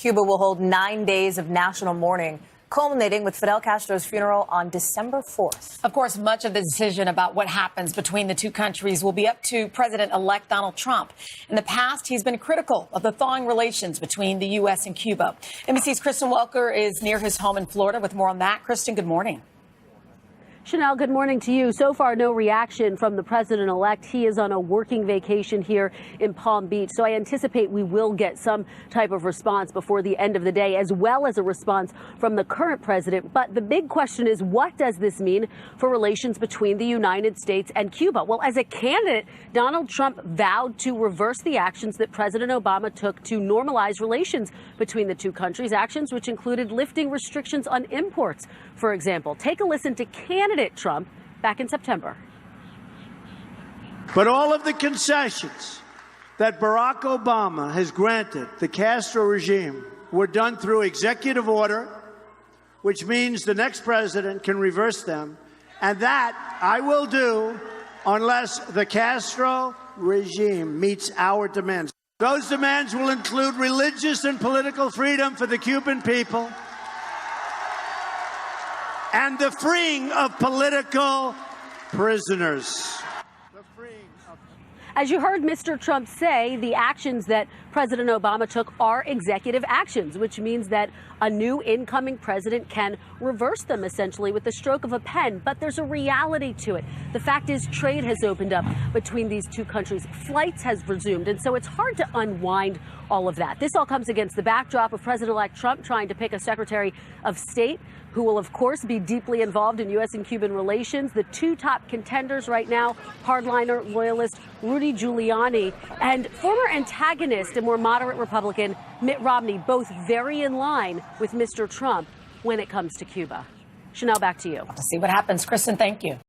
Cuba will hold 9 days of national mourning, culminating with Fidel Castro's funeral on December 4th. Of course, much of the decision about what happens between the two countries will be up to President-elect Donald Trump. In the past, he's been critical of the thawing relations between the U.S. and Cuba. NBC's Kristen Welker is near his home in Florida with more on that. Kristen, good morning. Chanel, good morning to you. So far, no reaction from the president-elect. He is on a working vacation here in Palm Beach. So I anticipate we will get some type of response before the end of the day, as well as a response from the current president. But the big question is, what does this mean for relations between the United States and Cuba? Well, as a candidate, Donald Trump vowed to reverse the actions that President Obama took to normalize relations between the two countries, actions which included lifting restrictions on imports, for example. Take a listen to candidate Trump back in September. But all of the concessions that Barack Obama has granted the Castro regime were done through executive order, which means the next president can reverse them. And that I will do unless the Castro regime meets our demands. Those demands will include religious and political freedom for the Cuban people, and the freeing of political prisoners. As you heard Mr. Trump say, the actions that President Obama took are executive actions, which means that a new incoming president can reverse them essentially with the stroke of a pen. But there's a reality to it. The fact is, trade has opened up between these two countries. Flights has resumed. And so it's hard to unwind all of that. This all comes against the backdrop of President-elect Trump trying to pick a Secretary of State who will, of course, be deeply involved in U.S. and Cuban relations. The two top contenders right now, hardliner loyalist Rudy Giuliani and former antagonist and more moderate Republican Mitt Romney, both very in line with Mr. Trump when it comes to Cuba. Chanel, back to you. To see what happens. Kristen, thank you.